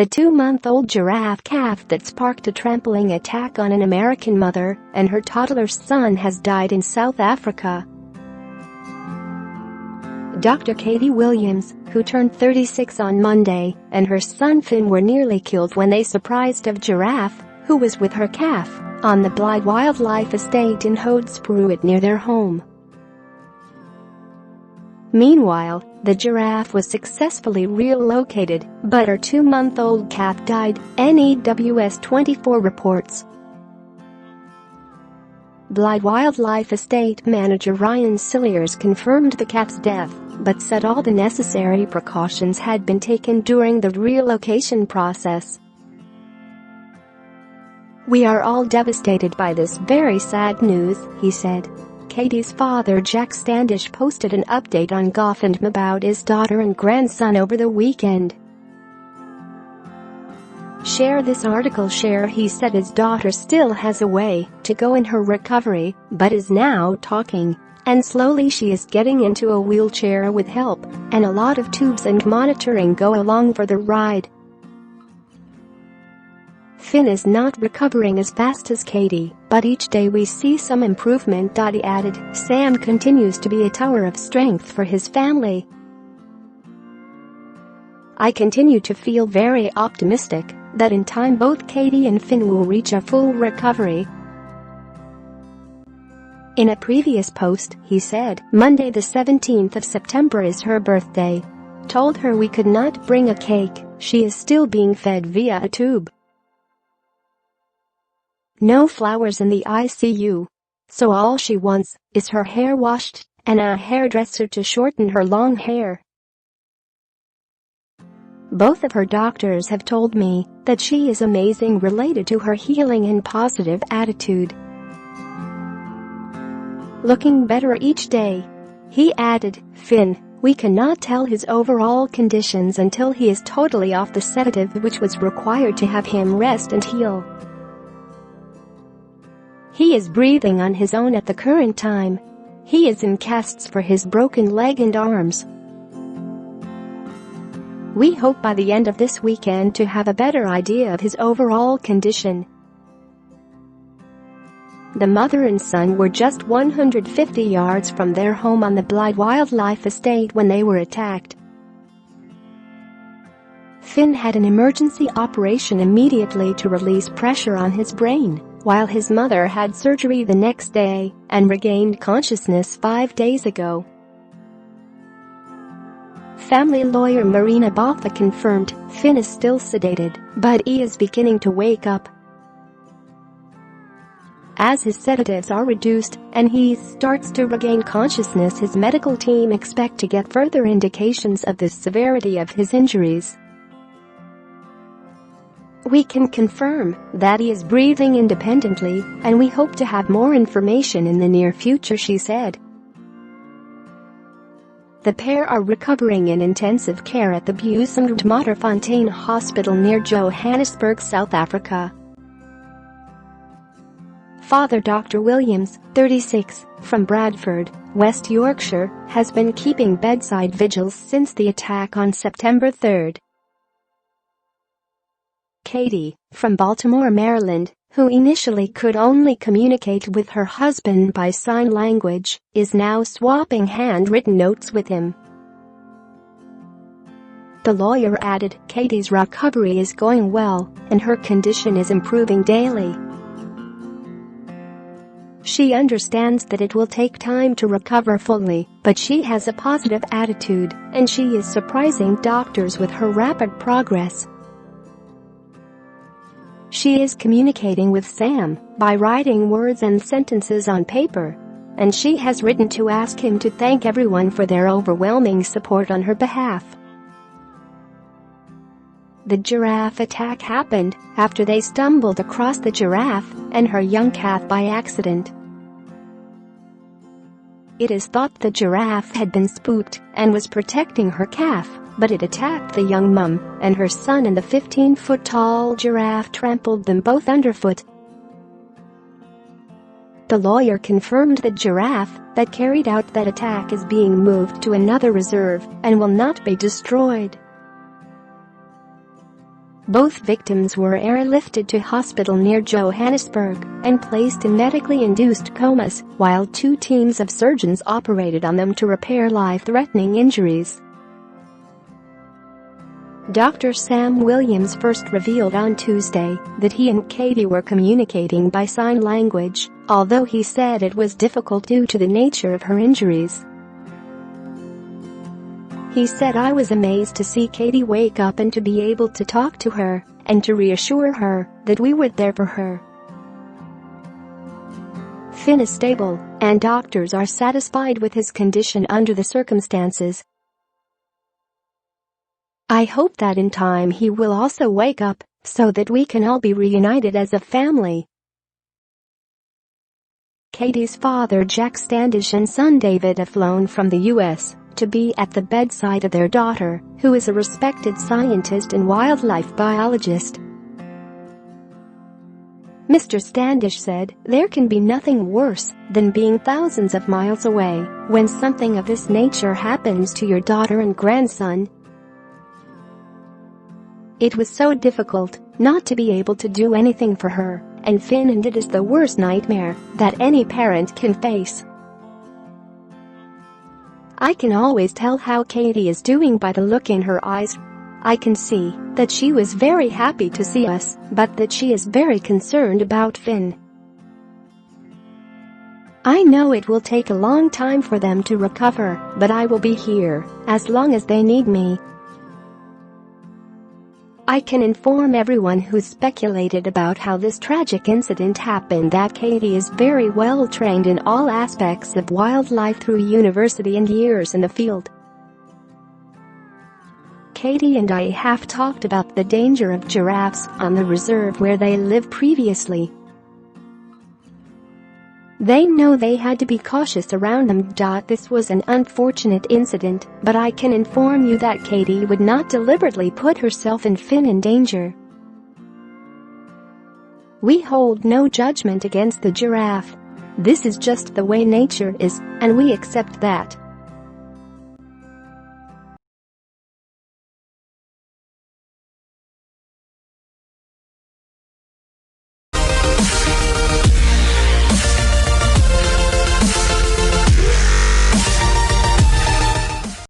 the 2-month-old giraffe calf that sparked a trampling attack on an American mother and her toddler son has died in South Africa. Dr. Katie Williams, who turned 36 on Monday, and her son Finn were nearly killed when they surprised a giraffe, who was with her calf, on the Blythe Wildlife Estate in Hoedspruit near their home. Meanwhile, the giraffe was successfully relocated, but her 2-month-old calf died, NEWS 24 reports. Blythe Wildlife Estate manager Ryan Cilliers confirmed the calf's death, but said all the necessary precautions had been taken during the relocation process. "We are all devastated by this very sad news," he said. Katie's father Jack Standish posted an update on Goffin about his daughter and grandson over the weekend. "Share this article." He said his daughter still has a way to go in her recovery, but is now talking, and slowly she is getting into a wheelchair with help, and a lot of tubes and monitoring go along for the ride. "Finn is not recovering as fast as Katie, but each day we see some improvement," he added. "Sam continues to be a tower of strength for his family. I continue to feel very optimistic that in time both Katie and Finn will reach a full recovery." In a previous post, he said, "Monday the 17th of September is her birthday. Told her we could not bring a cake, she is still being fed via a tube. No flowers in the ICU. So all she wants is her hair washed and a hairdresser to shorten her long hair. Both of her doctors have told me that she is amazing related to her healing and positive attitude. Looking better each day." He added, "Finn, we cannot tell his overall conditions until he is totally off the sedative which was required to have him rest and heal. He is breathing on his own at the current time. He is in casts for his broken leg and arms. We hope by the end of this weekend to have a better idea of his overall condition." The mother and son were just 150 yards from their home on the Blythe Wildlife Estate when they were attacked. Finn had an emergency operation immediately to release pressure on his brain, while his mother had surgery the next day and regained consciousness 5 days ago. Family lawyer Marina Botha confirmed Finn is still sedated, but he is beginning to wake up. As his sedatives are reduced and he starts to regain consciousness, his medical team expect to get further indications of the severity of his injuries. "We can confirm that he is breathing independently, and we hope to have more information in the near future," she said. The pair are recovering in intensive care at the Busengrudmaterfontein Hospital near Johannesburg, South Africa. Father Dr. Williams, 36, from Bradford, West Yorkshire, has been keeping bedside vigils since the attack on September 3. Katie, from Baltimore, Maryland, who initially could only communicate with her husband by sign language, is now swapping handwritten notes with him. The lawyer added, "Katie's recovery is going well, and her condition is improving daily. She understands that it will take time to recover fully, but she has a positive attitude, and she is surprising doctors with her rapid progress. She is communicating with Sam by writing words and sentences on paper, and she has written to ask him to thank everyone for their overwhelming support on her behalf." The giraffe attack happened after they stumbled across the giraffe and her young calf by accident. It is thought the giraffe had been spooked and was protecting her calf, but it attacked the young mum and her son, and the 15-foot-tall giraffe trampled them both underfoot. The lawyer confirmed the giraffe that carried out that attack is being moved to another reserve and will not be destroyed. Both victims were airlifted to hospital near Johannesburg and placed in medically induced comas, while 2 teams of surgeons operated on them to repair life-threatening injuries. Dr. Sam Williams first revealed on Tuesday that he and Katie were communicating by sign language, although he said it was difficult due to the nature of her injuries. He said, "I was amazed to see Katie wake up and to be able to talk to her and to reassure her that we were there for her. Finn is stable, and doctors are satisfied with his condition under the circumstances. I hope that in time he will also wake up so that we can all be reunited as a family." Katie's father Jack Standish and son David have flown from the U.S. to be at the bedside of their daughter, who is a respected scientist and wildlife biologist. Mr. Standish said, "There can be nothing worse than being thousands of miles away when something of this nature happens to your daughter and grandson. It was so difficult not to be able to do anything for her and Finn, and it is the worst nightmare that any parent can face. I can always tell how Katie is doing by the look in her eyes. I can see that she was very happy to see us, but that she is very concerned about Finn. I know it will take a long time for them to recover, but I will be here as long as they need me. I can inform everyone who's speculated about how this tragic incident happened that Katie is very well trained in all aspects of wildlife through university and years in the field. Katie and I have talked about the danger of giraffes on the reserve where they lived previously. They know they had to be cautious around them. This was an unfortunate incident, but I can inform you that Katie would not deliberately put herself and Finn in danger. We hold no judgment against the giraffe. This is just the way nature is, and we accept that.